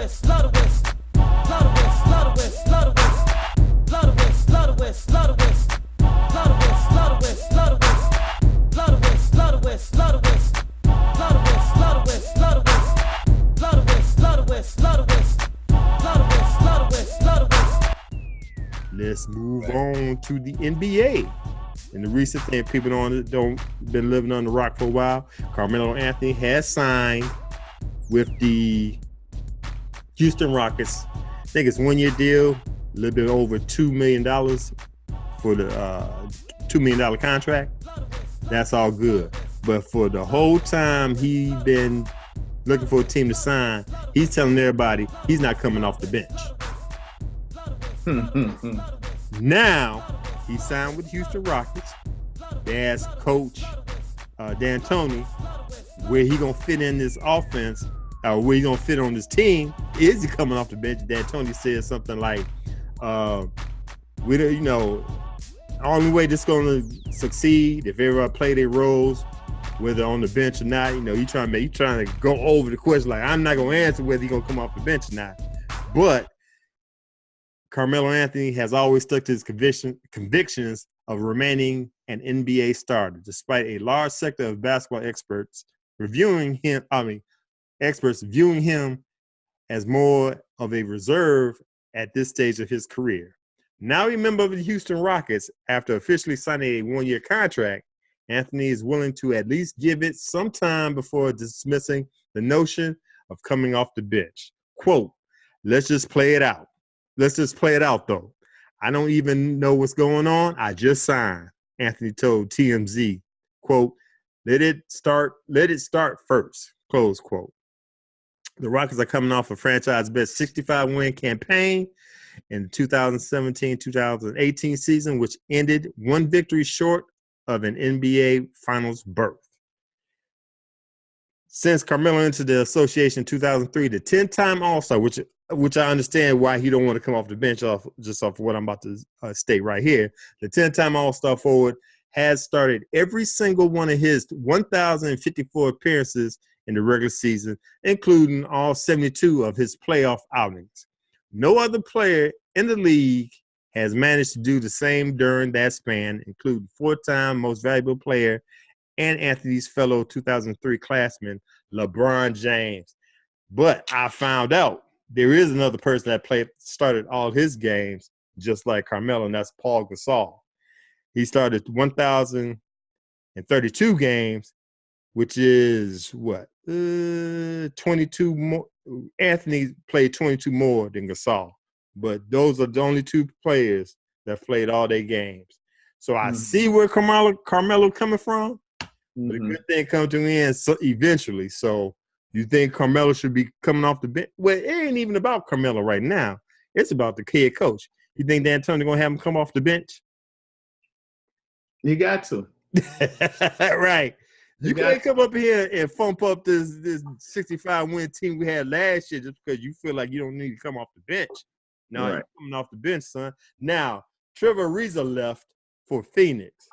Let's move on to the NBA. And the recent thing, people don't been living on the rock for a while. Carmelo Anthony has signed with the Houston Rockets. I think it's 1 year deal, a little bit over $2 million for the $2 million contract. That's all good. But for the whole time he been looking for a team to sign, he's telling everybody he's not coming off the bench. Now he signed with Houston Rockets. They asked Coach D'Antoni where he gonna fit in this offense, or where he gonna fit on this team. Is he coming off the bench? D'Antoni said something like, "We don't, the only way this gonna succeed if everybody play their roles, whether on the bench or not. You trying to go over the question like I'm not gonna answer whether he gonna come off the bench or not, but." Carmelo Anthony has always stuck to his convictions of remaining an NBA starter, despite a large sector of basketball experts viewing him as more of a reserve at this stage of his career. Now a member of the Houston Rockets, after officially signing a 1 year contract, Anthony is willing to at least give it some time before dismissing the notion of coming off the bench. Quote, "Let's just play it out. Let's just play it out, though. I don't even know what's going on. I just signed," Anthony told TMZ. Quote, let it start first, close quote. The Rockets are coming off a franchise best 65-win campaign in the 2017-2018 season, which ended one victory short of an NBA Finals berth. Since Carmelo entered the association in 2003, the 10-time All-Star, which I understand why he don't want to come off the bench off of what I'm about to state right here. The 10-time All-Star forward has started every single one of his 1,054 appearances in the regular season, including all 72 of his playoff outings. No other player in the league has managed to do the same during that span, including 4-time most valuable player and Anthony's fellow 2003 classman, LeBron James. But I found out there is another person that started all his games just like Carmelo, and that's Paul Gasol. He started 1,032 games, which is 22 more. Anthony played 22 more than Gasol, but those are the only two players that played all their games. So I see where Carmelo coming from, but a good thing come to an end eventually. So you think Carmelo should be coming off the bench? Well, it ain't even about Carmelo right now. It's about the head coach. You think D'Antoni gonna have him come off the bench? You got to. Right. You can't come up here and thump up this 65-win team we had last year just because you feel like you don't need to come off the bench. No, You're coming off the bench, son. Now, Trevor Ariza left for Phoenix.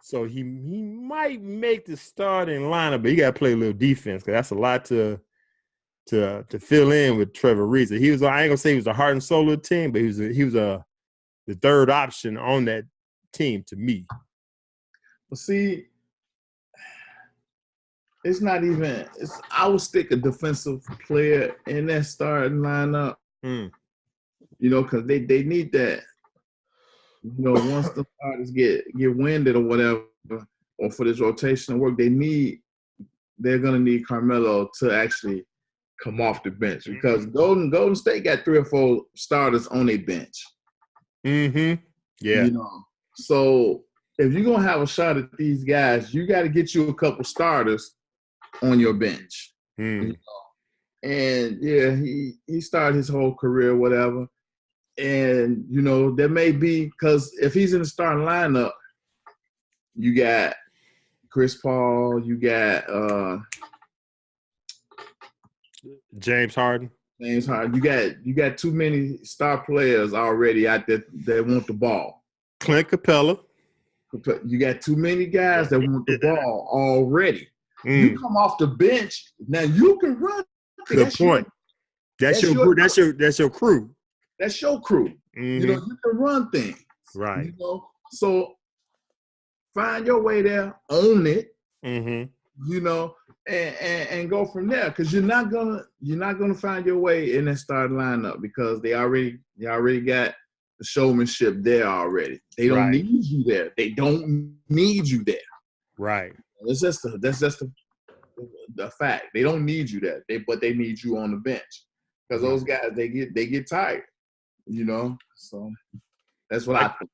So he might make the starting lineup, but he got to play a little defense because that's a lot to fill in with Trevor Ariza. I ain't gonna say he was a heart and soul of the team, but he was the third option on that team to me. Well, see, it's not even. I would stick a defensive player in that starting lineup. Because they need that. Once the starters get winded or whatever, or for this rotation to work, they're gonna need Carmelo to actually come off the bench because Golden State got 3 or 4 starters on their bench. Yeah. So if you're gonna have a shot at these guys, you got to get you a couple starters on your bench. And yeah, he started his whole career, whatever. And, there may be, because if he's in the starting lineup, you got Chris Paul, you got James Harden. You got too many star players already out there that want the ball. Clint Capella. You got too many guys that want the ball already. You come off the bench, now you can run. Good point. That's your crew. That's your crew. That's your crew. Mm-hmm. You know, you can run things. Right. You know, so find your way there, own it. Mm-hmm. You know, and go from there, because you're not gonna find your way in that starting lineup because they already got the showmanship there already. They don't need you there. They don't need you there. Right. That's just the fact. They don't need you there. But they need you on the bench because those guys they get tired. You know, so that's what I think.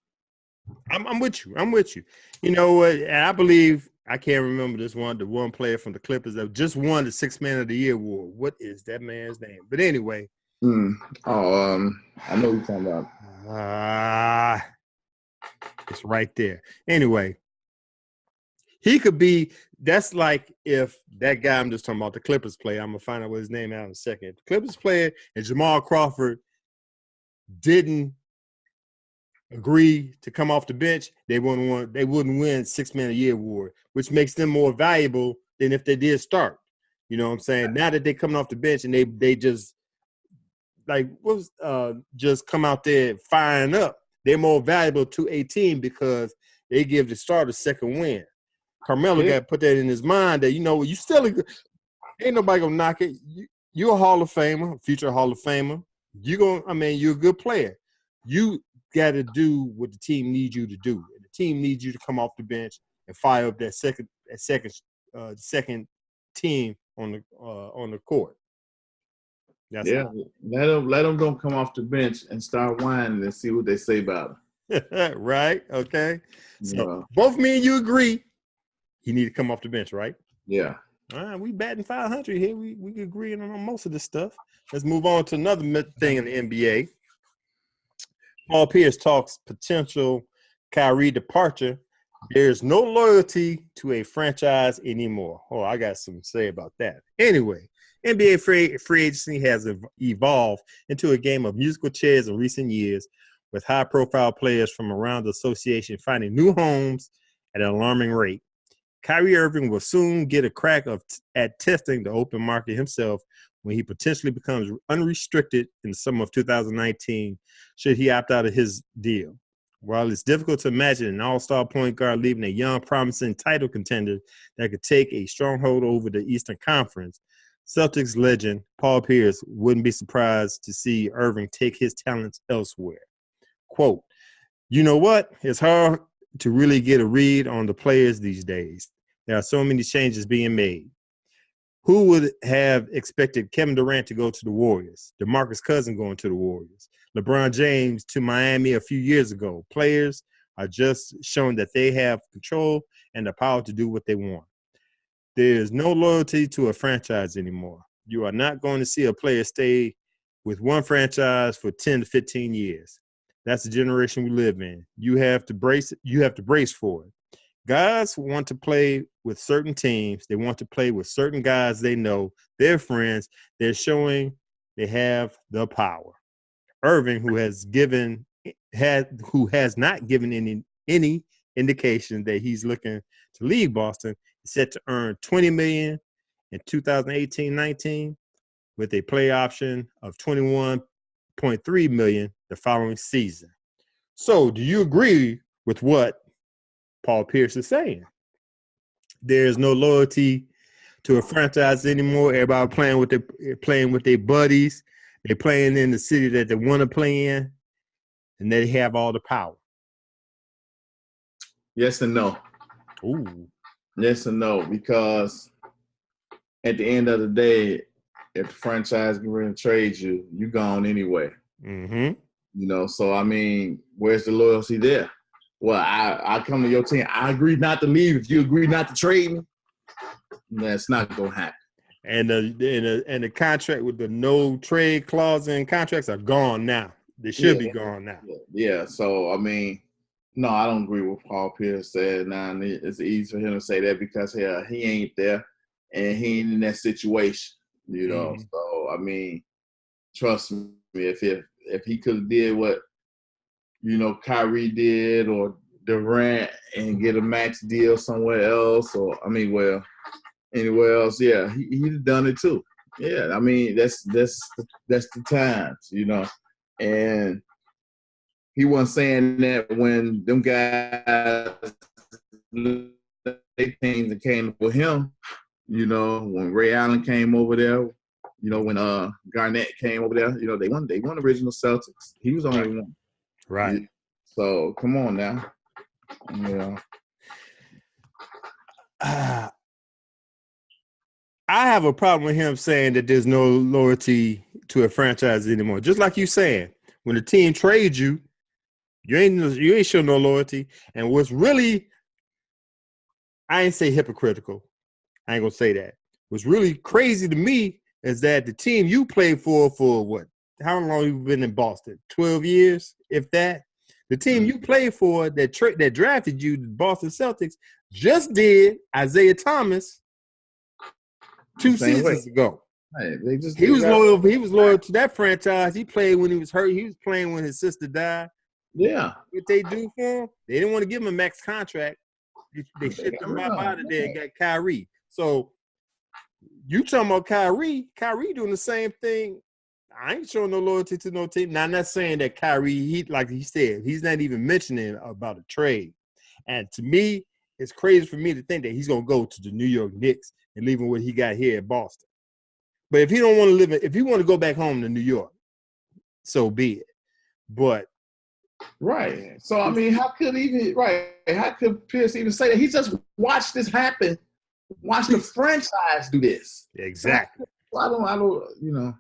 I'm with you. I'm with you. You know what? And I believe I can't remember the one player from the Clippers that just won the Sixth Man of the Year award. What is that man's name? But anyway. I know what you're talking about. It's right there. Anyway, he could be. That's like if that guy I'm just talking about, the Clippers player. I'm gonna find out what his name out in a second. If the Clippers player and Jamal Crawford didn't agree to come off the bench, they wouldn't win Sixth Man of the Year award, which makes them more valuable than if they did start. You know what I'm saying? Now that they're coming off the bench and they just just come out there firing up, they're more valuable to a team because they give the starter a second win. Carmelo got to put that in his mind that, you know, you still ain't nobody gonna knock it. You're a Hall of Famer, future Hall of Famer. You're a good player. You got to do what the team needs you to do. And the team needs you to come off the bench and fire up that second team on the court. Let them don't come off the bench and start whining and see what they say about him. Right? Okay. So both me and you agree he need to come off the bench, right? Yeah. All right, we batting 500 here. We agree on most of this stuff. Let's move on to another thing in the NBA. Paul Pierce talks potential Kyrie departure. There's no loyalty to a franchise anymore. Oh, I got something to say about that. Anyway, NBA free agency has evolved into a game of musical chairs in recent years, with high-profile players from around the association finding new homes at an alarming rate. Kyrie Irving will soon get a crack at testing the open market himself when he potentially becomes unrestricted in the summer of 2019, should he opt out of his deal. While it's difficult to imagine an all-star point guard leaving a young, promising title contender that could take a stronghold over the Eastern Conference, Celtics legend Paul Pierce wouldn't be surprised to see Irving take his talents elsewhere. Quote, "You know what? It's hard to really get a read on the players these days. There are so many changes being made. Who would have expected Kevin Durant to go to the Warriors? DeMarcus Cousins going to the Warriors? LeBron James to Miami a few years ago? Players are just showing that they have control and the power to do what they want. There is no loyalty to a franchise anymore. You are not going to see a player stay with one franchise for 10 to 15 years. That's the generation we live in. You have to brace for it. Guys want to play with certain teams. They want to play with certain guys they know, their friends. They're showing they have the power." Irving, who has not given any indication that he's looking to leave Boston, is set to earn $20 million in 2018-19 with a play option of $21.3 million the following season. So, do you agree with what Paul Pierce is saying? There's no loyalty to a franchise anymore. Everybody playing with their buddies. They're playing in the city that they want to play in, and they have all the power. Yes and no. Ooh. Yes and no, because at the end of the day, if the franchise can really trade you, you're gone anyway. Mm-hmm. You know, so I mean, where's the loyalty there? Well, I come to your team. I agree not to leave. If you agree not to trade me, that's not gonna happen. And the contract with the no trade clause in contracts are gone now. They should be gone now. Yeah. So I mean, no, I don't agree with Paul Pierce said. Now it's easy for him to say that because he ain't there and he ain't in that situation. You know. Mm-hmm. So I mean, trust me, if he could have did what, you know, Kyrie did or Durant and get a max deal somewhere else, or I mean, well, anywhere else, yeah, he'd have done it too. Yeah, I mean that's the times, and he wasn't saying that when them guys they teams that came for him. When Ray Allen came over there, when Garnett came over there, they won original Celtics. He was the only one. Right. So come on now. I have a problem with him saying that there's no loyalty to a franchise anymore. Just like you saying, when the team trades you, you ain't showing no loyalty. And what's really, I ain't say hypocritical. I ain't gonna say that. What's really crazy to me is that the team you played for what? How long you been in Boston? 12 years, if that. The team you played for that drafted you, the Boston Celtics, just did Isaiah Thomas 2 seasons ago. Hey, he was loyal. He was loyal to that franchise. He played when he was hurt. He was playing when his sister died. Yeah. What they do for him? They didn't want to give him a max contract. They shipped him out of there and got Kyrie. So you talking about Kyrie? Kyrie doing the same thing. I ain't showing no loyalty to no team. Now, I'm not saying that Kyrie, like he said, he's not even mentioning about a trade. And to me, it's crazy for me to think that he's going to go to the New York Knicks and leaving what he got here at Boston. But if he don't want to live if he want to go back home to New York, so be it. But right. So I mean, how could Pierce even say that? He just watched this happen. Watch the franchise do this. Exactly. I don't.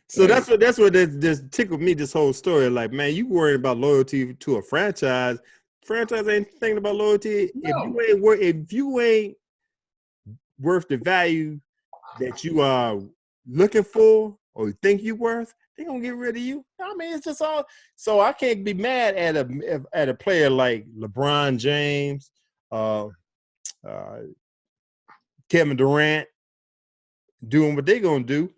So that's what just tickled me. This whole story, like, man, you worried about loyalty to a franchise. Franchise ain't thinking about loyalty. No. If you ain't worth the value that you are looking for or you think you're worth, they're gonna get rid of you. I mean, it's just all. So I can't be mad at a player like LeBron James, Kevin Durant doing what they're gonna do.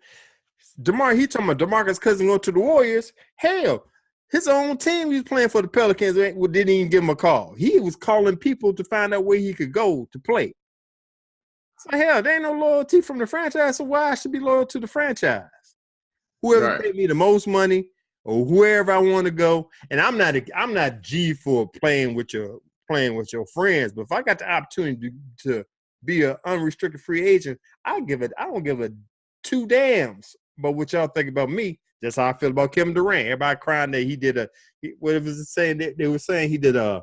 He talking about DeMarcus Cousins going to the Warriors. Hell, his own team he was playing for the Pelicans didn't even give him a call. He was calling people to find out where he could go to play. So hell, there ain't no loyalty from the franchise, so why I should be loyal to the franchise? Whoever paid me the most money or wherever I want to go. And I'm not G for playing with your friends, but if I got the opportunity to be an unrestricted free agent, I don't give a two damns. But what y'all think about me, that's how I feel about Kevin Durant. Everybody crying that he did they were saying he did a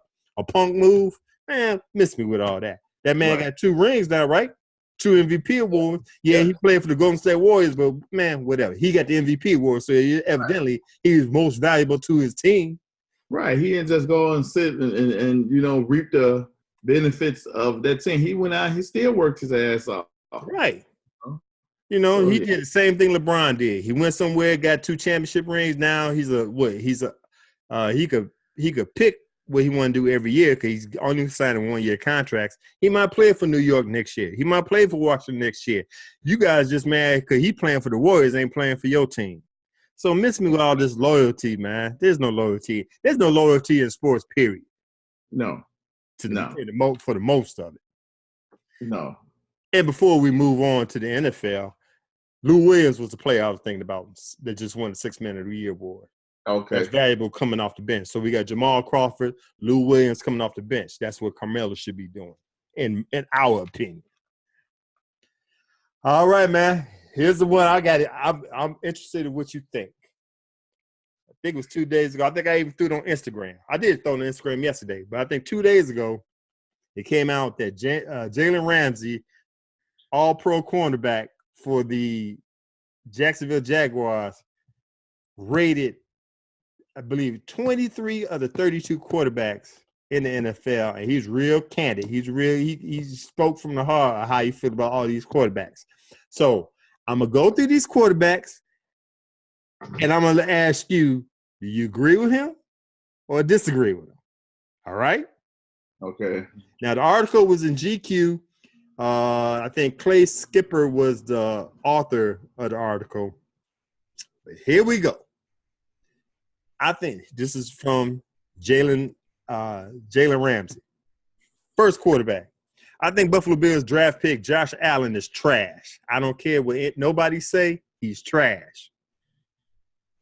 punk move. Man, miss me with all that. That man got 2 rings now, right? 2 MVP awards. Yeah, he played for the Golden State Warriors, but man, whatever. He got the MVP award, so evidently he was most valuable to his team. Right. He didn't just go and sit and reap the benefits of that team. He went out, he still worked his ass off. Right. He did the same thing LeBron did. He went somewhere, got 2 championship rings. Now he could pick what he want to do every year because he's only signing 1-year contracts. He might play for New York next year. He might play for Washington next year. You guys just mad because he playing for the Warriors, ain't playing for your team. So miss me with all this loyalty, man. There's no loyalty. There's no loyalty in sports, period. No. For the most of it. No. And before we move on to the NFL, Lou Williams was the player I was thinking about that just won the 6th Man of the Year award. Okay. That's valuable coming off the bench. So we got Jamal Crawford, Lou Williams coming off the bench. That's what Carmelo should be doing, in our opinion. All right, man. Here's the one I got. I'm interested in what you think. I think it was 2 days ago. I think I even threw it on Instagram. I did throw it on Instagram yesterday, but I think 2 days ago it came out that Jalen Ramsey, all-pro cornerback for the Jacksonville Jaguars, rated, I believe, 23 of the 32 quarterbacks in the NFL, and he's real candid. He spoke from the heart of how you feel about all these quarterbacks. So I'm going to go through these quarterbacks, and I'm going to ask you, do you agree with him or disagree with him? All right? Okay. Now, the article was in GQ. I think Clay Skipper was the author of the article. But here we go. I think this is from Jalen Ramsey. First quarterback. I think Buffalo Bills draft pick Josh Allen is trash. I don't care what nobody say. He's trash.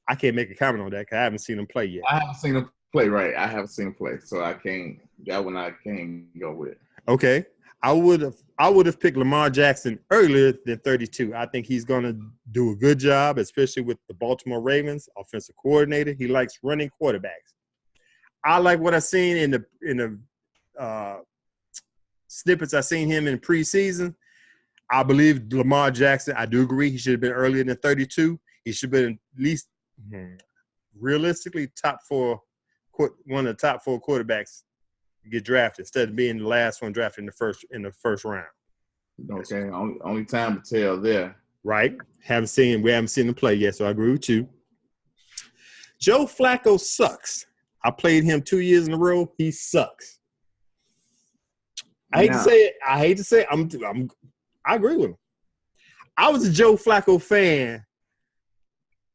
I can't make a comment on that because I haven't seen him play yet. I haven't seen him play, right. I haven't seen him play, so I can't – that one I can't go with. Okay. I would have picked Lamar Jackson earlier than 32. I think he's going to do a good job, especially with the Baltimore Ravens offensive coordinator. He likes running quarterbacks. I like what I've seen in the snippets I've seen him in preseason. I believe Lamar Jackson, I do agree, he should have been earlier than 32. He should have been at least realistically one of the top four quarterbacks get drafted instead of being the last one drafted in the first round. Okay, only time to tell there. Right. We haven't seen him play yet, so I agree with you. Joe Flacco sucks. I played him 2 years in a row. He sucks. I hate to say it. I agree with him. I was a Joe Flacco fan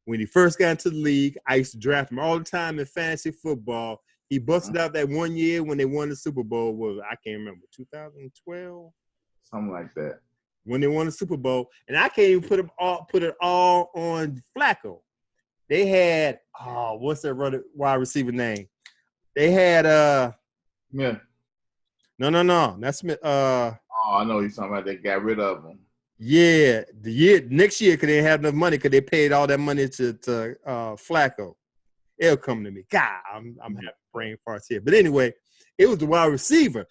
when he first got into the league. I used to draft him all the time in fantasy football. He busted out that 1 year when they won the Super Bowl. I can't remember, 2012? Something like that. When they won the Super Bowl. And I can't even put it all on Flacco. They had, what's that wide receiver name? They had yeah. No. That's Smith. I know you're talking about. They got rid of him. Yeah, next year, because they didn't have enough money, because they paid all that money to Flacco. It'll come to me. God, I'm having brain farts here. But anyway, it was the wide receiver.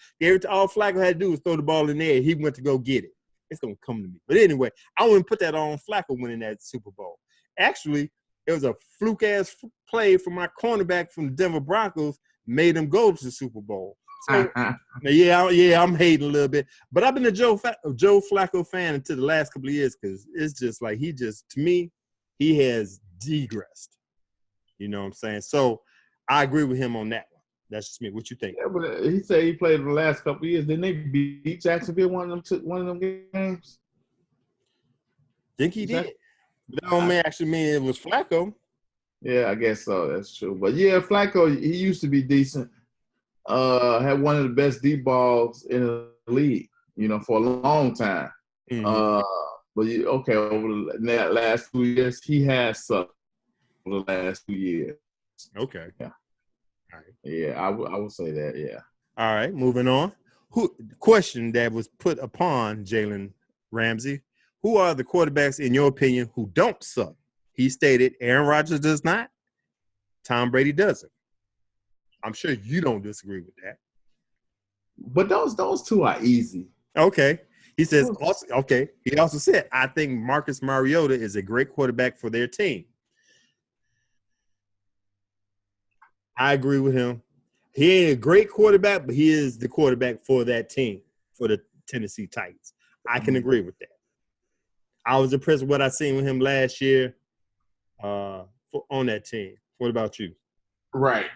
All Flacco had to do was throw the ball in there. He went to go get it. It's going to come to me. But anyway, I wouldn't put that on Flacco winning that Super Bowl. Actually, it was a fluke-ass play from my cornerback from the Denver Broncos made him go to the Super Bowl. So, yeah, I'm hating a little bit. But I've been a Joe Flacco fan until the last couple of years because it's just like to me, he has degressed. You know what I'm saying? So I agree with him on that one. That's just me. What you think? Yeah, but he said he played the last couple of years. Didn't they beat Jacksonville one of them games? Think he did. That don't actually mean it was Flacco. Yeah, I guess so. That's true. But yeah, Flacco, he used to be decent. Had one of the best deep balls in the league, for a long time. Mm-hmm. But over the last 2 years, he has sucked for the last 2 years. Okay. Yeah. All right. Yeah, I would say that. Yeah. All right. Moving on. Question that was put upon Jalen Ramsey: who are the quarterbacks, in your opinion, who don't suck? He stated Aaron Rodgers does not. Tom Brady doesn't. I'm sure you don't disagree with that. But those two are easy. Okay. He says He also said, I think Marcus Mariota is a great quarterback for their team. I agree with him. He ain't a great quarterback, but he is the quarterback for that team, for the Tennessee Titans. I can agree with that. I was impressed with what I seen with him last year on that team. What about you? Right.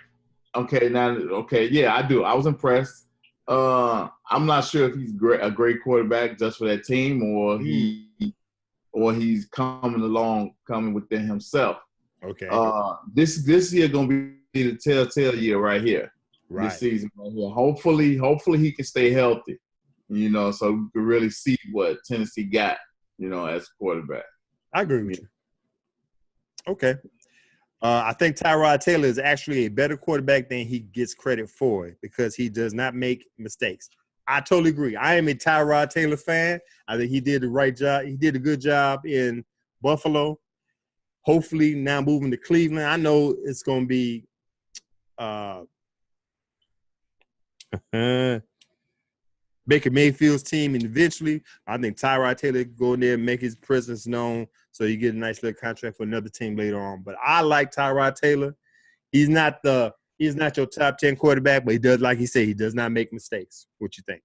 Yeah, I do. I was impressed. I'm not sure if he's a great quarterback just for that team, or he's coming within himself. Okay. This year gonna be the telltale year right here. Right. This season right here. Hopefully he can stay healthy. So we can really see what Tennessee got. As quarterback. I agree with you. Okay. I think Tyrod Taylor is actually a better quarterback than he gets credit for because he does not make mistakes. I totally agree. I am a Tyrod Taylor fan. I think he did the right job. He did a good job in Buffalo. Hopefully now moving to Cleveland. I know it's going to be Baker Mayfield's team, and eventually I think Tyrod Taylor can go in there and make his presence known so you get a nice little contract for another team later on. But I like Tyrod Taylor. He's not your top 10 quarterback, but he does, like he said, he does not make mistakes. What you think?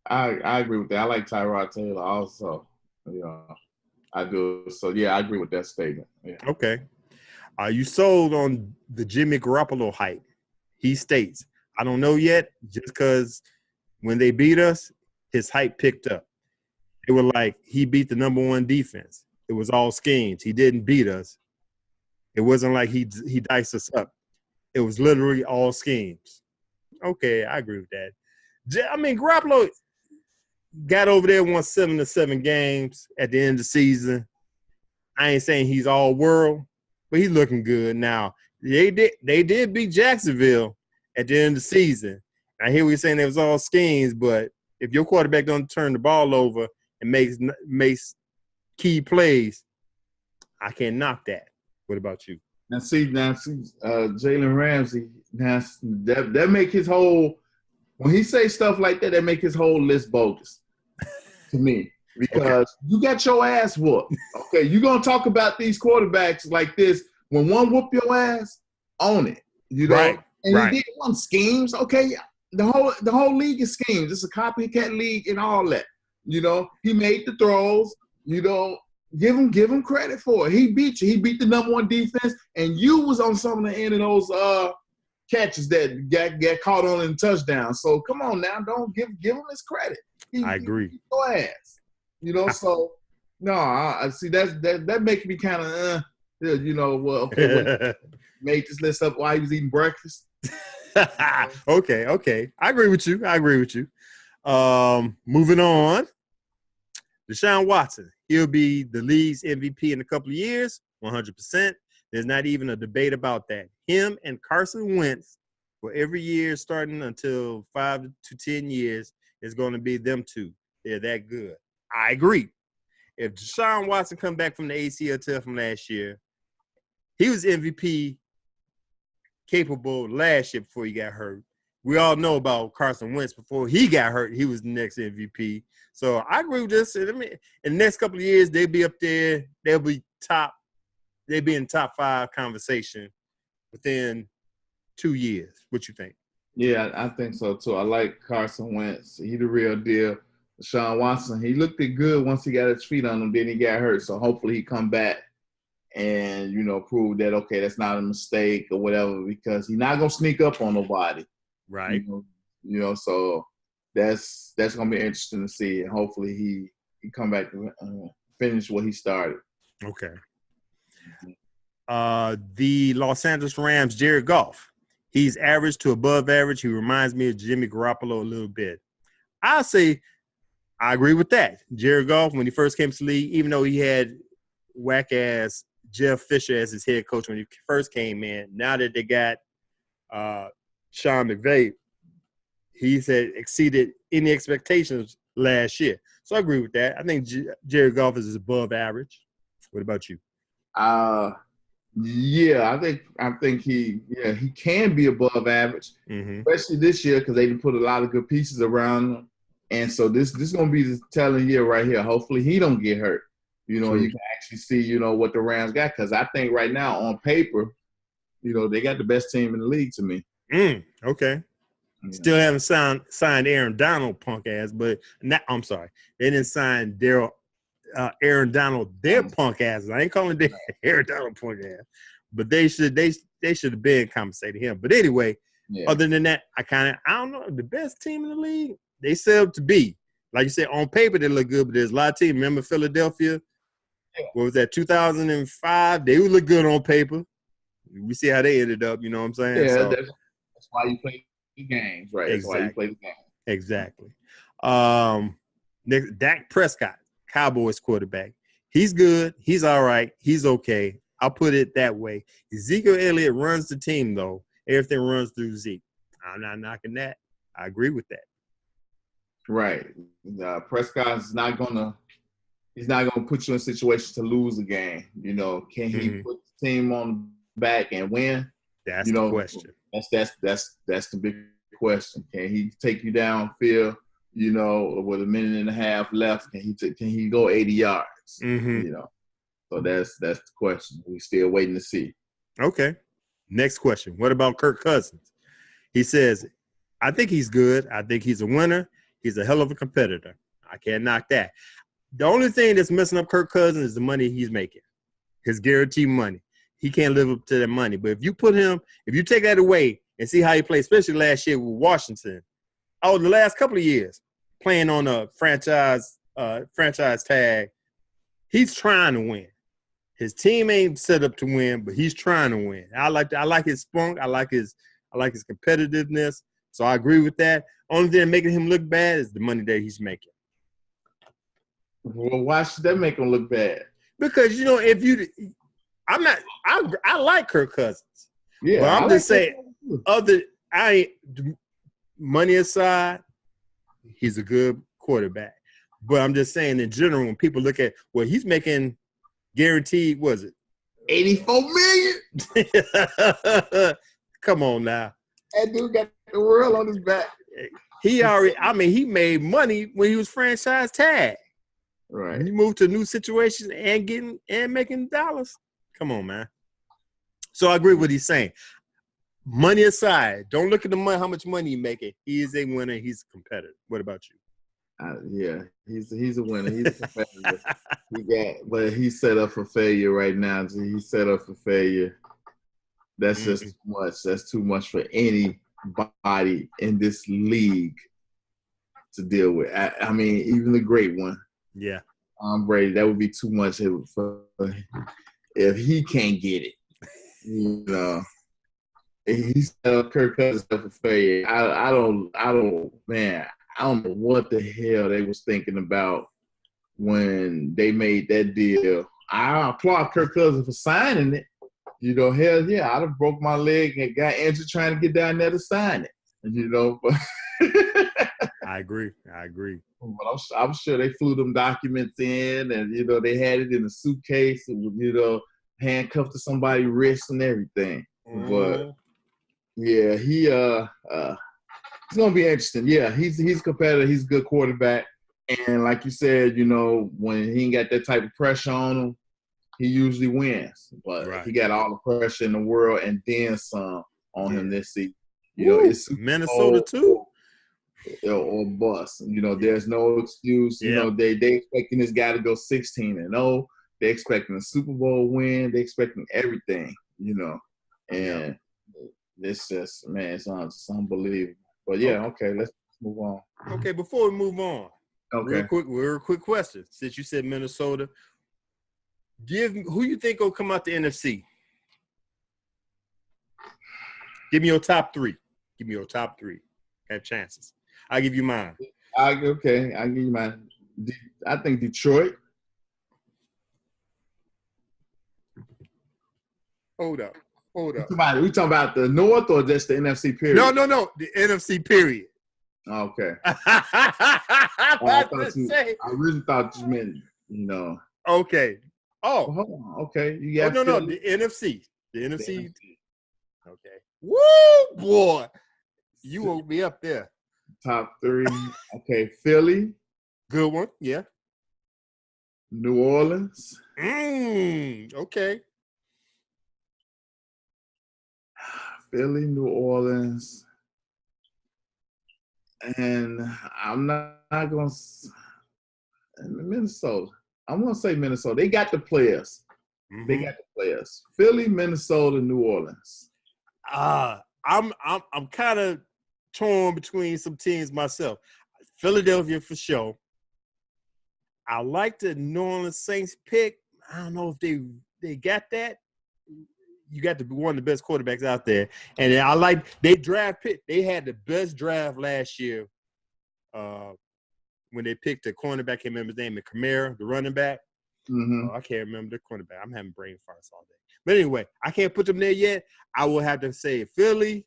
I agree with that. I like Tyrod Taylor also. I do. So, yeah, I agree with that statement. Yeah. Okay. Are you sold on the Jimmy Garoppolo hype? He states, I don't know yet, just because when they beat us, his hype picked up. It was like he beat the number one defense. It was all schemes. He didn't beat us. It wasn't like he diced us up. It was literally all schemes. Okay, I agree with that. I mean, Garoppolo got over there, won 7 games at the end of the season. I ain't saying he's all world, but he's looking good now. They did beat Jacksonville at the end of the season. I hear we saying it was all schemes, but if your quarterback don't turn the ball over and makes key plays, I can't knock that. What about you? Now see, Jalen Ramsey. Now that make his whole when he say stuff like that, that make his whole list bogus to me because you got your ass whooped. Okay, you gonna talk about these quarterbacks like this when one whoop your ass, own it. You know, right? And right. he did want schemes. Okay, the whole league is schemes. It's a copycat league and all that. You know, he made the throws. You know, give him credit for it. He beat you. He beat the number one defense, and you was on some of the end of those catches that got caught on in touchdowns. So come on now, don't give him his credit. I agree. He your ass. You know, so no, I see that makes me kind of you know, well, okay, made this list up while he was eating breakfast. Okay. I agree with you. Moving on. Deshaun Watson. He'll be the league's MVP in a couple of years, 100%. There's not even a debate about that. Him and Carson Wentz for every year starting until 5 to 10 years is going to be them two. They're that good. I agree. If Deshaun Watson come back from the ACL tear from last year, he was MVP capable last year before he got hurt. We all know about Carson Wentz before he got hurt. He was the next MVP. So I agree with this. I mean, in the next couple of years, they'll be up there. They'll be in top 5 conversation within 2 years. What you think? Yeah, I think so too. I like Carson Wentz. He the real deal. Deshaun Watson, he looked good once he got his feet on him. Then he got hurt. So hopefully he come back and, you know, prove that, okay, that's not a mistake or whatever, because he's not going to sneak up on nobody. Right. You know, so that's going to be interesting to see. And hopefully he come back and finish what he started. Okay. The Los Angeles Rams, Jared Goff. He's average to above average. He reminds me of Jimmy Garoppolo a little bit. I'll say I agree with that. Jared Goff, when he first came to the league, even though he had whack-ass Jeff Fisher as his head coach when he first came in, now that they got Sean McVay, he's exceeded any expectations last year. So I agree with that. I think Jared Goff is above average. What about you? Yeah, I think he can be above average, especially this year because they didn't put a lot of good pieces around him. And so this is going to be the telling year right here. Hopefully he don't get hurt. You know, you can actually see, you know, what the Rams got, because I think right now on paper, you know, they got the best team in the league to me. Okay. Yeah. Still haven't signed Aaron Donald, punk ass, but I'm sorry. They didn't sign Aaron Donald, their punk asses. I ain't calling Aaron Donald punk ass, but they should have been compensating him. But anyway, other than that, I don't know, the best team in the league, they set up to be. Like you said, on paper they look good, but there's a lot of teams. Remember Philadelphia? What was that, 2005? They would look good on paper. We see how they ended up, you know what I'm saying? Yeah, so, that's why you play the games, right? Exactly. That's why you play the games. Exactly. Next, Dak Prescott, Cowboys quarterback. He's good. He's all right. He's okay. I'll put it that way. Ezekiel Elliott runs the team, though. Everything runs through Zeke. I'm not knocking that. I agree with that. Right. Prescott's not gonna put you in a situation to lose a game. You know, can he put the team on the back and win? That's the question. That's the big question. Can he take you downfield? You know, with a minute and a half left, can he go 80 yards? You know, so that's the question. We're still waiting to see. Okay. Next question. What about Kirk Cousins? He says, I think he's good. I think he's a winner. He's a hell of a competitor. I can't knock that. The only thing that's messing up Kirk Cousins is the money he's making, his guaranteed money. He can't live up to that money. But if you take that away and see how he played, especially last year with Washington, the last couple of years, playing on a franchise tag, he's trying to win. His team ain't set up to win, but he's trying to win. I like his spunk. I like his competitiveness. So I agree with that. Only thing making him look bad is the money that he's making. Well, why should that make him look bad? Because I like Kirk Cousins. Yeah, but I'm just saying, money aside, he's a good quarterback. But I'm just saying, in general, when people look at he's making guaranteed, was it $84 million? Come on now, that dude got the world on his back. He made money when he was franchise tag. Right. When he moved to new situations and making dollars. Come on, man. So I agree with what he's saying. Money aside, don't look at the money, how much money he's making. He is a winner. He's a competitor. What about you? Yeah, he's a winner. He's a competitor. But he's set up for failure right now. He's set up for failure. That's just too much. That's too much for anybody in this league to deal with. I mean, even the great one. Yeah. Brady, that would be too much if he can't get it. You know. He's Kirk Cousins for failure. I don't know what the hell they was thinking about when they made that deal. I applaud Kirk Cousins for signing it. You know, hell yeah, I'd have broke my leg and got injured trying to get down there to sign it. You know, but I agree. But I'm sure they flew them documents in, and you know they had it in a suitcase, and handcuffed to somebody's wrist and everything. But yeah, he's gonna be interesting. Yeah, he's a competitor. He's a good quarterback, and like you said, when he ain't got that type of pressure on him, he usually wins. But he got all the pressure in the world and then some on him this season. It's Minnesota too. Or bust. There's no excuse. They expecting this guy to go 16-0. They expecting a Super Bowl win. They expecting everything. And it's just, man, it's unbelievable. But yeah, okay, let's move on. Okay, before we move on, real quick question. Since you said Minnesota, who you think will come out the NFC? Give me your top three. Have chances. I'll give you mine. I'll give you mine. I think Detroit. Hold up. We talking about the North or just the NFC period? No. The NFC period. Okay. I really thought you meant, Okay. Oh. Well, hold on. Okay. You got no. The NFC. The NFC. Okay. Woo, boy. You will be up there. Top three. Okay. Philly. Good one. Yeah. New Orleans. Okay. Philly, New Orleans. And I'm not going to – Minnesota. I'm going to say Minnesota. They got the players. Philly, Minnesota, New Orleans. I'm kind of torn between some teams myself. Philadelphia for sure. I like the New Orleans Saints pick. I don't know if they got that. You got to be one of the best quarterbacks out there. And I like they draft pick. They had the best draft last year when they picked a cornerback. I can't remember his name, Carmelo, the running back. I can't remember the cornerback. I'm having brain farts all day. But anyway, I can't put them there yet. I will have to say Philly,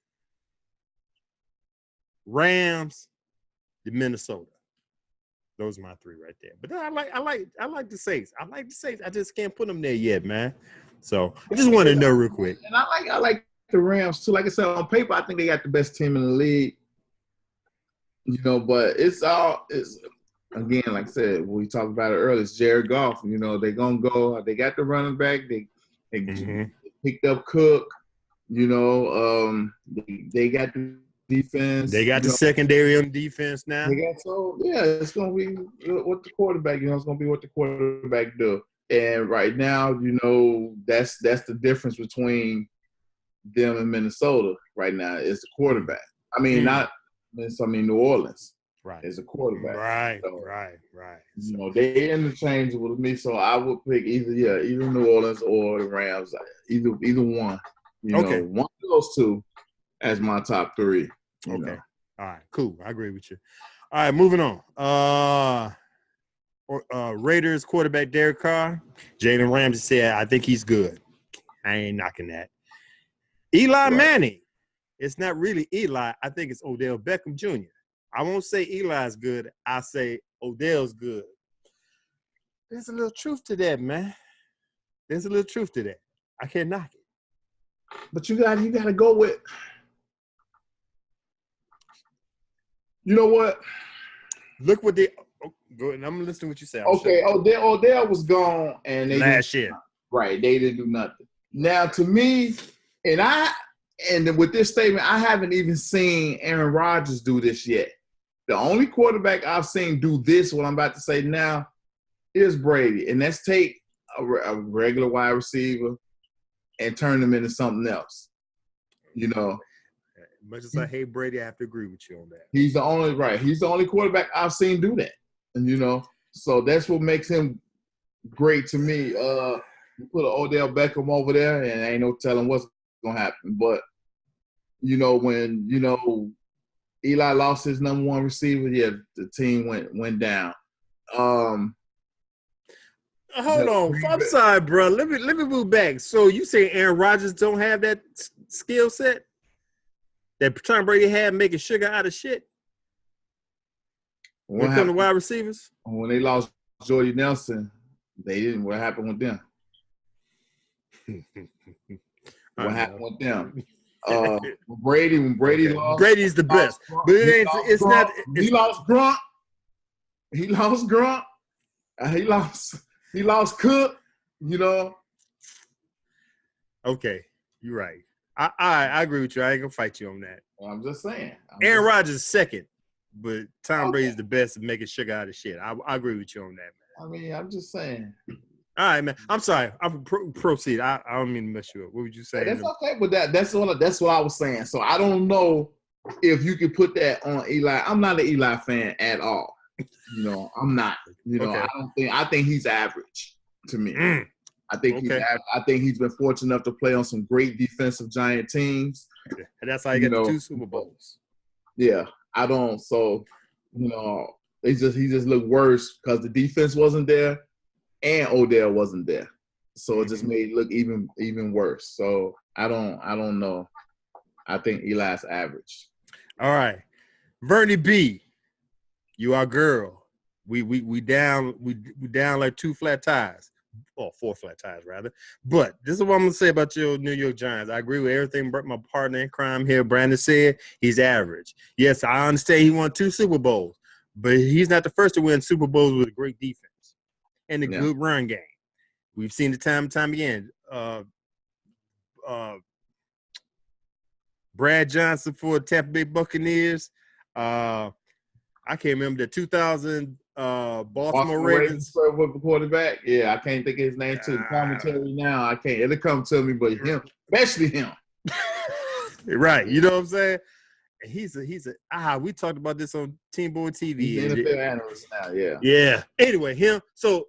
Rams, the Minnesota. Those are my three right there. But I like the Saints. I just can't put them there yet, man. So I just want to know real quick. And I like the Rams too. Like I said, on paper, I think they got the best team in the league. But it's again, like I said, we talked about it earlier. It's Jared Goff. They're gonna go. They got the running back. They picked up Cook. They got the defense. They got the secondary on defense now. It's gonna be what the quarterback. It's gonna be what the quarterback do. And right now, that's the difference between them and Minnesota. Right now, is the quarterback. I mean, New Orleans. Right. Is a quarterback. Right. So, Right. They interchangeable to me. So I would pick either New Orleans or the Rams. Either one. One of those two as my top three. Okay. All right, cool. I agree with you. All right, moving on. Raiders quarterback Derek Carr. Jalen Ramsey said, I think he's good. I ain't knocking that. Eli Manning. It's not really Eli. I think it's Odell Beckham Jr. I won't say Eli's good. I say Odell's good. There's a little truth to that, man. There's a little truth to that. I can't knock it. But you got to go with. You know what? Look what they. Oh, go ahead. I'm listening to what you say. Okay, Odell was gone, and they last year. Right, they didn't do nothing. Now, to me, and with this statement, I haven't even seen Aaron Rodgers do this yet. The only quarterback I've seen do this, what I'm about to say now, is Brady, and let's take a regular wide receiver and turn them into something else. You know. As much as I hate Brady, I have to agree with you on that. He's the only quarterback I've seen do that. And, you know, so that's what makes him great to me. You put an Odell Beckham over there, and ain't no telling what's going to happen. But, you know, when, you know, Eli lost his number one receiver, yeah, the team went down. Hold on. I'm sorry, bro. Let me move back. So you say Aaron Rodgers don't have that skill set that Tom Brady had making sugar out of shit? When it comes to wide receivers? When they lost Jordy Nelson, they didn't. What happened with them? What happened with them? When Brady lost. Brady's the best. But it ain't. It's not. He lost Grunt. He lost Grunt. He lost Cook. You know. Okay, you're right. I agree with you. I ain't gonna fight you on that. I'm just saying. Aaron Rodgers is second, but Tom Brady's the best at making sugar out of shit. I agree with you on that, man. I mean, I'm just saying. All right, man. I'm sorry. I'm proceed. I don't mean to mess you up. What would you say? That's okay, but that's what I was saying. So I don't know if you could put that on Eli. I'm not an Eli fan at all. You know, I'm not. You know, okay. I think he's average to me. I think he's been fortunate enough to play on some great defensive Giant teams. And that's how he got the 2 Super Bowls. Yeah, I don't. So, you know, he just looked worse because the defense wasn't there and Odell wasn't there. So it just made it look even worse. So I don't know. I think Eli's average. All right, Vernie B, you our girl. We down like 2 flat tires. Or 4 flat tires, rather. But this is what I'm going to say about your New York Giants. I agree with everything my partner in crime here, Brandon, said. He's average. Yes, I understand he won 2 Super Bowls, but he's not the first to win Super Bowls with a great defense and a good run game. We've seen it time and time again. Brad Johnson for Tampa Bay Buccaneers. I can't remember the 2000 Baltimore Ravens quarterback. Yeah, I can't think of his name too. Commentary now, I can't. It'll come to me, but him, especially him. Right, you know what I'm saying? He's we talked about this on Team Boy TV. He's an NFL analyst now. Yeah. Yeah. Anyway, him. So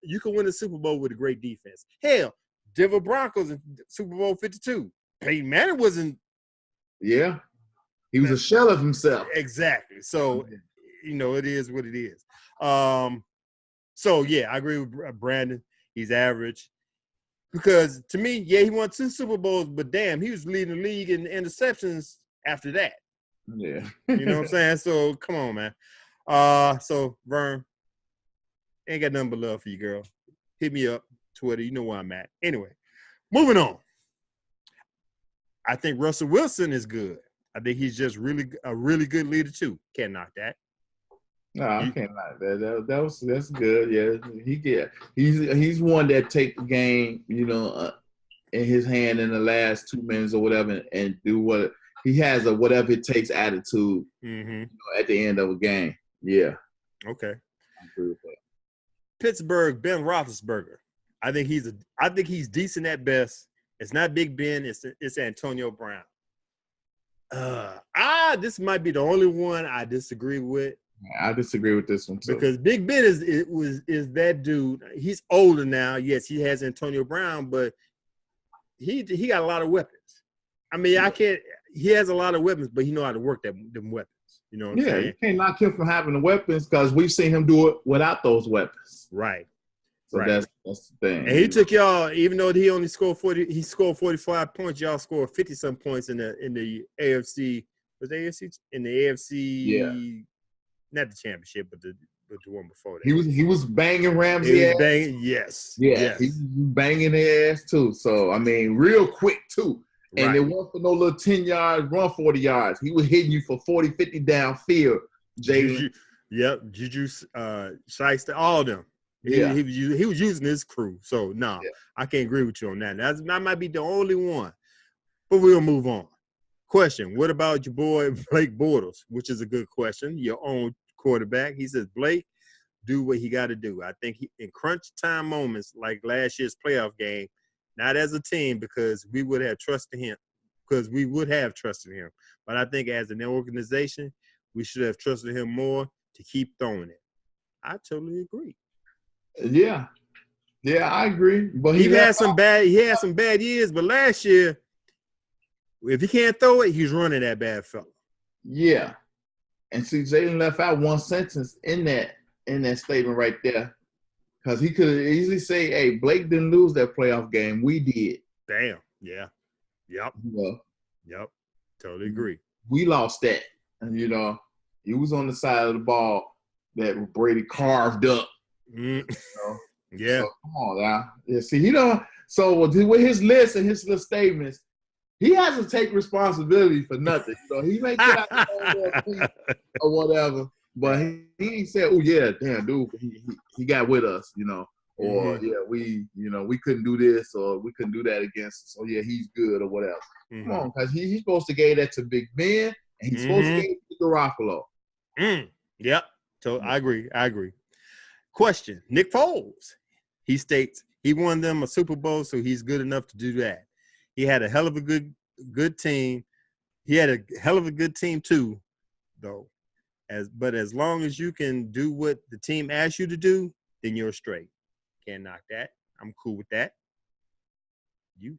you can win a Super Bowl with a great defense. Hell, Denver Broncos in Super Bowl 52. Peyton Manning wasn't. Yeah. He was a shell of himself. Exactly. So, you know, it is what it is. So, yeah, I agree with Brandon. He's average. Because, to me, yeah, he won 2 Super Bowls, but, damn, he was leading the league in interceptions after that. Yeah. You know what I'm saying? So, come on, man. So, Vern, ain't got nothing but love for you, girl. Hit me up, Twitter. You know where I'm at. Anyway, moving on. I think Russell Wilson is good. I think he's just a really good leader too. Can't knock that. No, I can't knock that. That's good. Yeah, he's one that take the game, you know, in his hand in the last 2 minutes or whatever, and do what he has a whatever it takes attitude you know, at the end of a game. Yeah. Okay. I agree with that. Pittsburgh, Ben Roethlisberger. I think he's decent at best. It's not Big Ben. It's Antonio Brown. This might be the only one I disagree with. I disagree with this one too. Because Big Ben is that dude. He's older now. Yes, he has Antonio Brown, but he got a lot of weapons. I mean, he has a lot of weapons, but he know how to work them weapons. You know what I'm Yeah, saying? you can't knock him from having the weapons because we've seen him do it without those weapons. Right. So right. that's the thing. And he took y'all, even though he only scored 40, he scored 45 points. Y'all scored 50-some points in the AFC. Was the AFC in the AFC? Yeah. Not the championship, but the one before that. He was banging Ramsey. He was banging, yes. Yeah, yes. he was banging their ass too. So I mean, real quick too. And right. it wasn't for no little 10 yards, run 40 yards. He was hitting you for 40, 50 downfield, Jalen. Juju, Shiesty, all of them. Yeah. He was using his crew. So, no, I can't agree with you on that. That might be the only one. But we'll move on. Question, what about your boy Blake Bortles? Which is a good question. Your own quarterback. He says, Blake, do what he got to do. I think in crunch time moments like last year's playoff game, not as a team because we would have trusted him, but I think as an organization, we should have trusted him more to keep throwing it. I totally agree. Yeah, I agree. But he had some bad years, but last year, if he can't throw it, he's running that bad fella. Yeah, and see, Jalen left out one sentence in that statement right there, because he could easily say, "Hey, Blake didn't lose that playoff game. We did." Damn. Yeah. Yep. Yep. Totally agree. We lost that, and he was on the side of the ball that Brady carved up. Yeah. So, come on now. Yeah. See, so with his list and his little statements, he has to take responsibility for nothing. He may get out the or whatever, but he said, "Oh yeah, damn dude, he got with us, or we couldn't do this or we couldn't do that against us. So yeah, he's good or whatever." Come on, because he's supposed to give that to Big Ben and he's supposed to give it to Garoppolo. Yep. So I agree. Question: Nick Foles. He states he won them a Super Bowl, so he's good enough to do that. He had a hell of a good team. He had a hell of a good team too, though. But as long as you can do what the team asks you to do, then you're straight. Can't knock that. I'm cool with that. You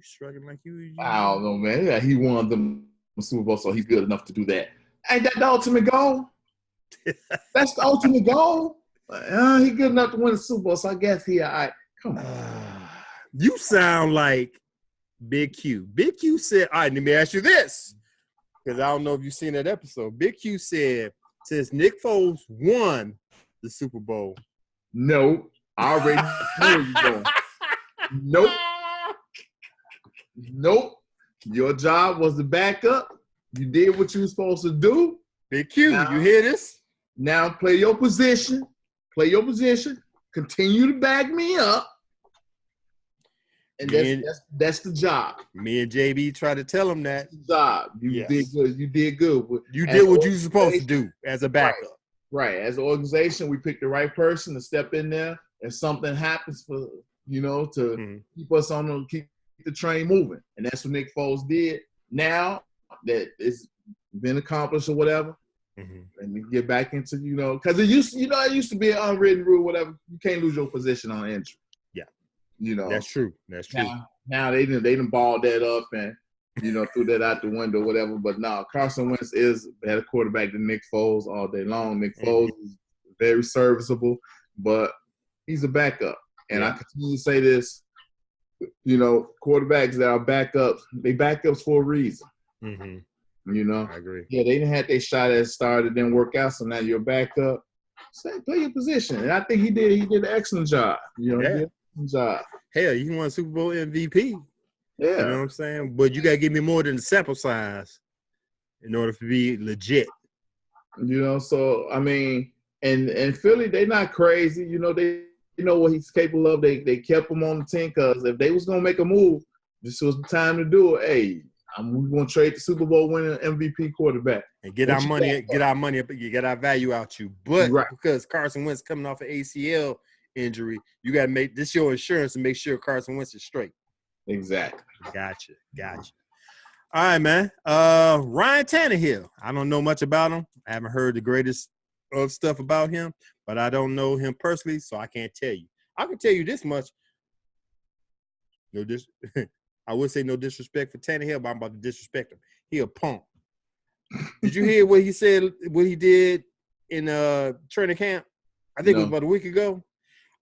struggling like you. I don't know, man. Yeah, he won them a Super Bowl, so he's good enough to do that. Ain't that the ultimate goal? That's the ultimate goal. He good enough to win the Super Bowl, so I guess all right. Come on. You sound like Big Q. Big Q said, all right, let me ask you this, because I don't know if you've seen that episode. Big Q said, since Nick Foles won the Super Bowl. No, I already know you're going. Nope. Your job was to back up. You did what you were supposed to do. Big Q, you hear this? Now play your position. Continue to back me up. And that's the job. Me and JB tried to tell him that. That's the job. You did good. You did good. You did what you were supposed to do as a backup. Right. As an organization, we picked the right person to step in there. If something happens to keep the train moving. And that's what Nick Foles did. Now that it's been accomplished or whatever, and we get back into, because it used to be an unwritten rule, whatever. You can't lose your position on injury. Yeah. That's true. Now they done balled that up and, threw that out the window, whatever. But no, Carson Wentz is a better quarterback than Nick Foles all day long. Nick Foles is very serviceable, but he's a backup. And I continue to say this, quarterbacks that are backups, they backups for a reason. I agree. Yeah, they didn't have their shot at start. It didn't work out, so now you're backup. Play your position. And I think he did an excellent job. He did an excellent job. Hell, he won Super Bowl MVP. Yeah. You know what I'm saying? But you got to give me more than the sample size in order to be legit. So, I mean, and Philly, they're not crazy. They know what he's capable of. They kept him on the team because if they was going to make a move, this was the time to do it. Hey, we're going to trade the Super Bowl winning MVP quarterback. And get our money up, you get our value out you. But because Carson Wentz coming off an ACL injury, you got to make this your insurance and make sure Carson Wentz is straight. Exactly. Gotcha. All right, man. Ryan Tannehill. I don't know much about him. I haven't heard the greatest of stuff about him, but I don't know him personally, so I can't tell you. I can tell you this much. I would say no disrespect for Tannehill, but I'm about to disrespect him. He a punk. Did you hear what he said? What he did in training camp? I think it was about a week ago.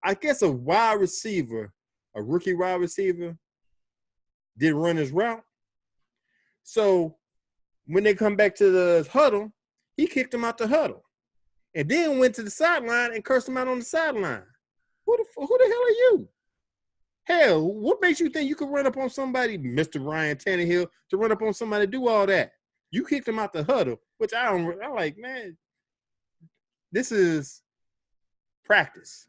I guess a wide receiver, a rookie wide receiver, didn't run his route. So when they come back to the huddle, he kicked him out the huddle, and then went to the sideline and cursed him out on the sideline. Who the hell are you? Hell, what makes you think you could run up on somebody, Mr. Ryan Tannehill, to run up on somebody to do all that? You kicked him out the huddle, which I'm like, man, this is practice.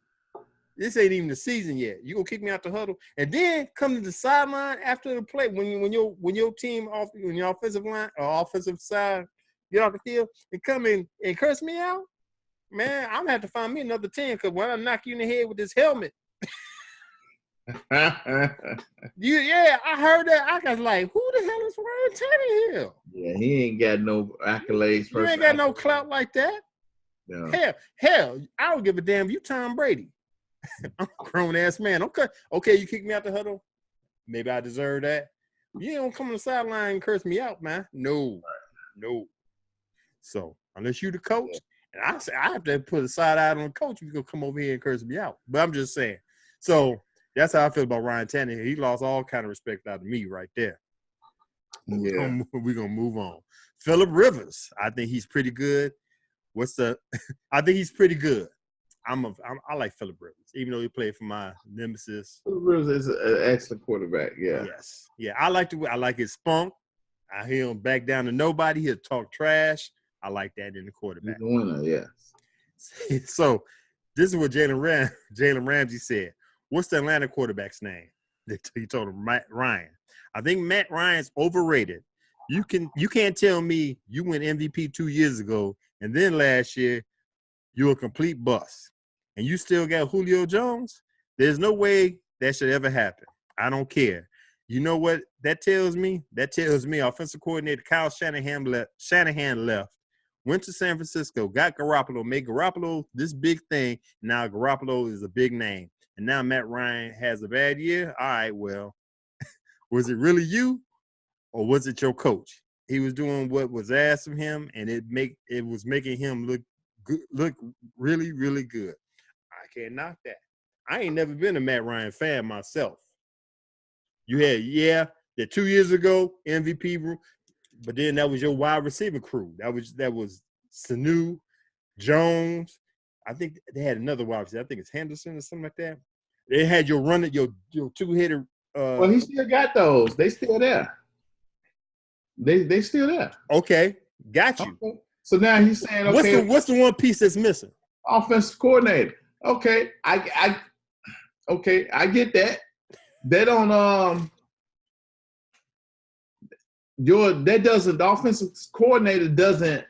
This ain't even the season yet. You gonna kick me out the huddle, and then come to the sideline after the play when your team when your offensive line or offensive side get off the field and come in and curse me out, man, I'm gonna have to find me another team because when I knock you in the head with this helmet. I heard that. I was like, who the hell is Ryan Tannehill? Yeah, he ain't got no accolades. You ain't got no clout like that. No. Hell, I don't give a damn if you Tom Brady. I'm a grown-ass man. Okay, you kick me out the huddle. Maybe I deserve that. You don't come on the sideline and curse me out, man. No. So, unless you the coach, and I say I have to put a side eye on the coach if you're going to come over here and curse me out. But I'm just saying. So, that's how I feel about Ryan Tannehill. He lost all kind of respect out of me right there. Yeah. We're going to move on. Phillip Rivers, I think he's pretty good. I think he's pretty good. I like Phillip Rivers, even though he played for my nemesis. Phillip Rivers is an excellent quarterback. Yeah. Yes. Yeah. I like his spunk. I hear him back down to nobody. He'll talk trash. I like that in the quarterback. He's a winner. Yes. So this is what Jalen Ramsey said. What's the Atlanta quarterback's name? He told him Matt Ryan. I think Matt Ryan's overrated. You can't tell me you went MVP 2 years ago and then last year you're a complete bust. And you still got Julio Jones? There's no way that should ever happen. I don't care. You know what that tells me? That tells me offensive coordinator Kyle Shanahan left, went to San Francisco, got Garoppolo, made Garoppolo this big thing. Now Garoppolo is a big name. And now Matt Ryan has a bad year. All right, well, was it really you or was it your coach? He was doing what was asked of him, and it was making him look really, really good. I can't knock that. I ain't never been a Matt Ryan fan myself. You had, that 2 years ago, MVP, but then that was your wide receiver crew. That was Sanu, Jones. I think they had another wide receiver. I think it's Henderson or something like that. They had your two-hitter. Well, he still got those. They still there. They still there. Okay, got you. Okay. So now he's saying, okay, what's the one piece that's missing? Offensive coordinator. Okay, I get that. They don't the offensive coordinator doesn't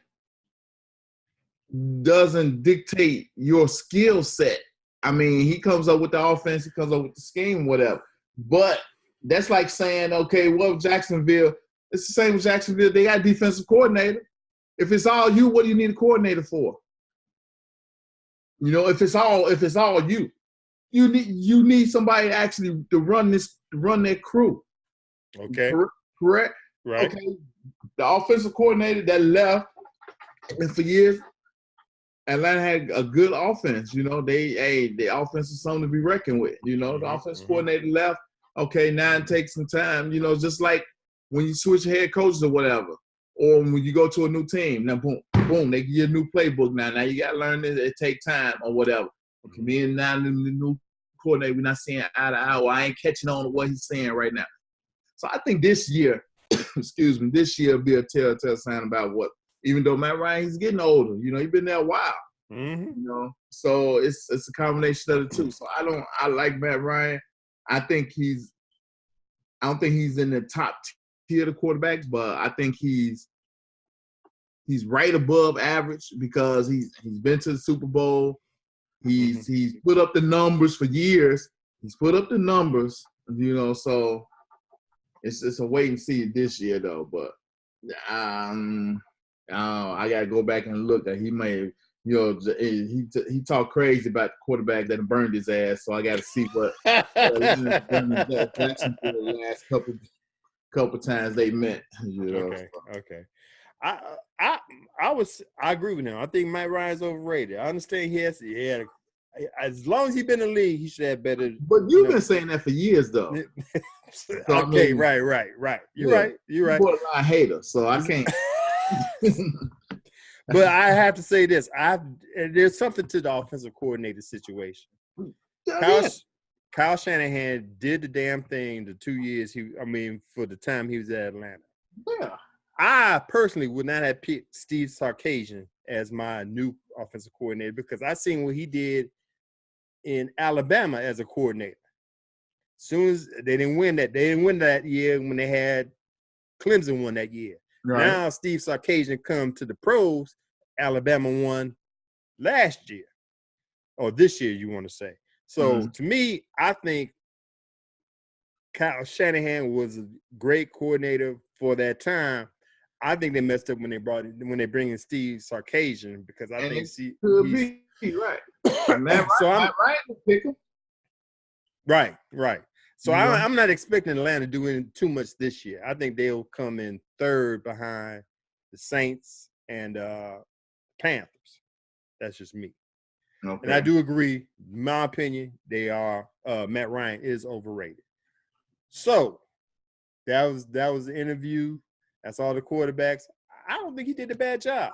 dictate your skill set. I mean, he comes up with the offense, he comes up with the scheme, whatever. But that's like saying, okay, well, Jacksonville, it's the same with Jacksonville. They got a defensive coordinator. If it's all you, what do you need a coordinator for? You know, if it's all you need somebody actually to run that crew. Okay. Correct? Right. Okay. The offensive coordinator that left, and for years, Atlanta had a good offense. You know, the offense is something to be reckoned with. You know, the offensive coordinator left. Okay, now it takes some time. You know, just like when you switch head coaches or whatever, or when you go to a new team. Now, boom, they give you a new playbook now. Now you got to learn this. It take time or whatever. Okay, me and now the new coordinator, we're not seeing eye to eye. Or I ain't catching on to what he's saying right now. So I think this year, this year will be a telltale sign about what. Even though Matt Ryan, he's getting older. You know, he's been there a while. You know, so it's a combination of the two. So I like Matt Ryan. I don't think he's in the top tier of the quarterbacks, but I think he's right above average because he's been to the Super Bowl. He's put up the numbers for years. He's put up the numbers, you know, so it's a wait and see this year though. But I gotta go back and look. He may, you know, he talked crazy about the quarterback that burned his ass. So I got to see what Jacksonville the last couple times they met. You know. Okay. I agree with him. I think Matt Ryan's overrated. I understand he had as long as he's been in the league, he should have better. But you've been saying that for years, though. So, okay, right. You're right. You're right. Borderline hater, so I can't. But I have to say this: there's something to the offensive coordinator situation. Kyle Shanahan did the damn thing the 2 years for the time he was at Atlanta. Yeah. I personally would not have picked Steve Sarkisian as my new offensive coordinator because I seen what he did in Alabama as a coordinator. As soon as they didn't win that year when they had Clemson won that year. Right. Now Steve Sarkisian come to the pros. Alabama won last year or this year, you want to say. So to me, I think Kyle Shanahan was a great coordinator for that time. I think they messed up when they bring in Steve Sarkisian because I think he's right. Matt Ryan will pick him. Right. So I'm not expecting Atlanta doing too much this year. I think they'll come in third behind the Saints and Panthers. That's just me. Okay. And I do agree. In my opinion, Matt Ryan is overrated. So that was the interview. That's all the quarterbacks. I don't think he did a bad job.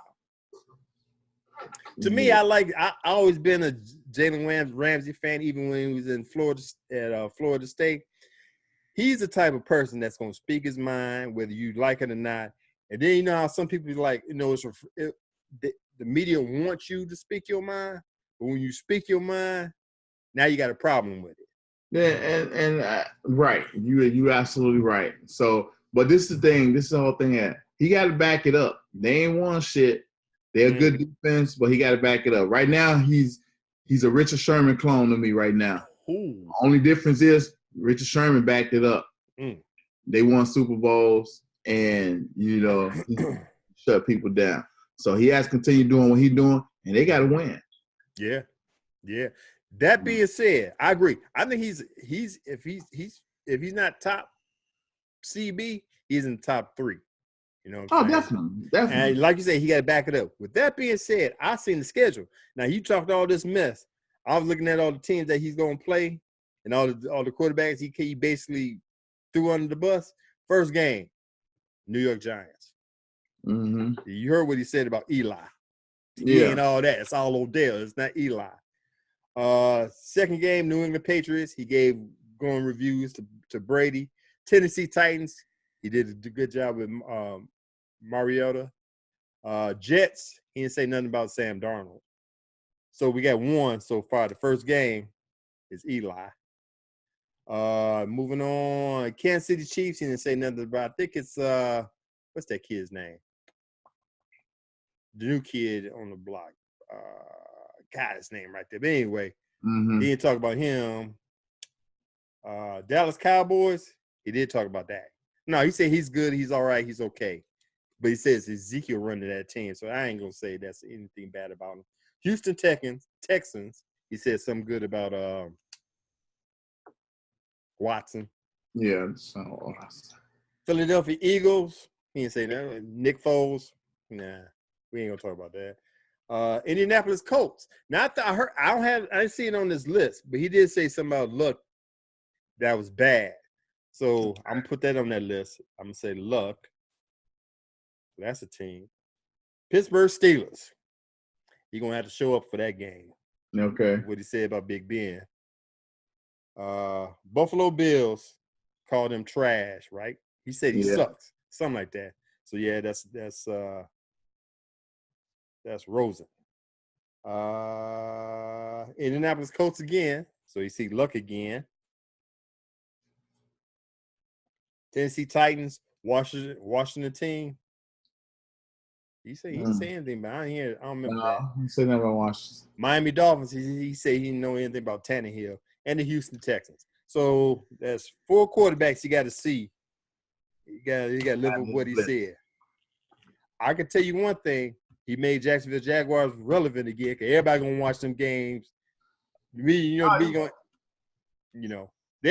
To me, I always been a Jalen Ramsey fan, even when he was in Florida State. He's the type of person that's going to speak his mind, whether you like it or not. And then you know how some people the media wants you to speak your mind, but when you speak your mind, now you got a problem with it. Yeah, and right, you absolutely right. So, but this is the thing. This is the whole thing. That he got to back it up. They ain't won shit. They're a good defense, but he got to back it up. Right now, he's a Richard Sherman clone to me right now. Ooh. Only difference is Richard Sherman backed it up. They won Super Bowls, and he shut people down. So he has to continue doing what he's doing, and they got to win. Yeah. That being said, I agree. I think if he's not top CB, he's in the top 3. You know what I'm saying? Definitely. And like you said, he got to back it up. With that being said, I seen the schedule. Now, you talked all this mess. I was looking at all the teams that he's going to play and all the quarterbacks he basically threw under the bus. First game, New York Giants. Mm-hmm. You heard what he said about Eli. He ain't all that. It's all Odell. It's not Eli. Second game, New England Patriots. He gave glowing reviews to Brady. Tennessee Titans. He did a good job with Mariota. Jets, he didn't say nothing about Sam Darnold. So we got one so far. The first game is Eli. Moving on, Kansas City Chiefs, he didn't say nothing about. I think it's what's that kid's name? The new kid on the block. Got his name right there. But anyway, he didn't talk about him. Dallas Cowboys, he did talk about that. No, he said he's good, he's all right, he's okay. But he says Ezekiel running that team, so I ain't going to say that's anything bad about him. Houston Texans, he said something good about Watson. Yeah, it's awesome. Philadelphia Eagles, he didn't say that. Nick Foles, nah, we ain't going to talk about that. Indianapolis Colts. Now, I didn't see it on this list, but he did say something about Luck that was bad. So I'm going to put that on that list. I'm going to say Luck. That's a team. Pittsburgh Steelers. He's going to have to show up for that game. Okay. What he said about Big Ben. Buffalo Bills called him trash, right? He said he sucks. Something like that. So, yeah, that's Rosen. Indianapolis Colts again. So you see Luck again. Tennessee Titans, Washington team. He didn't say anything, but I don't remember that. He said nothing about Washington. Miami Dolphins, he said he didn't know anything about Tannehill. And the Houston Texans. So that's 4 quarterbacks you got to see. You got to live with what he said. I can tell you one thing. He made Jacksonville Jaguars relevant again because everybody going to watch them games. They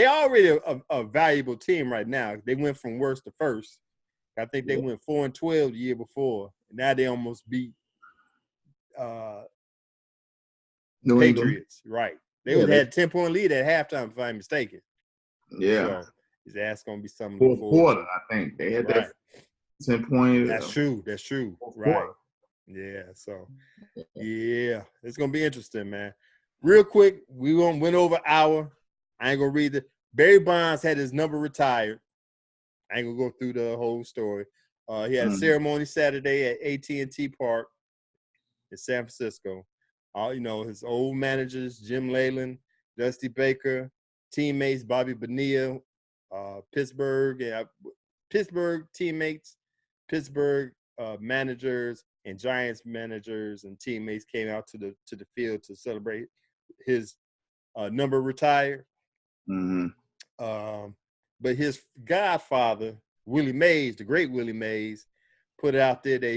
already a valuable team right now. They went from worst to first. I think they went 4-12 the year before. Now they almost beat New England. Patriots. Right. They had a 10-point lead at halftime, if I'm mistaken. Yeah. So that's going to be something. Fourth quarter, I think. They had that 10-point. That's true. Right. Yeah. So, yeah. It's going to be interesting, man. Real quick, we went over an hour. I ain't going to read it. Barry Bonds had his number retired. I ain't going to go through the whole story. He had a ceremony Saturday at AT&T Park in San Francisco. His old managers, Jim Leyland, Dusty Baker, teammates, Bobby Bonilla, Pittsburgh teammates, Pittsburgh managers, and Giants managers and teammates came out to the field to celebrate his number retired. But his godfather, Willie Mays, the great Willie Mays, put it out there that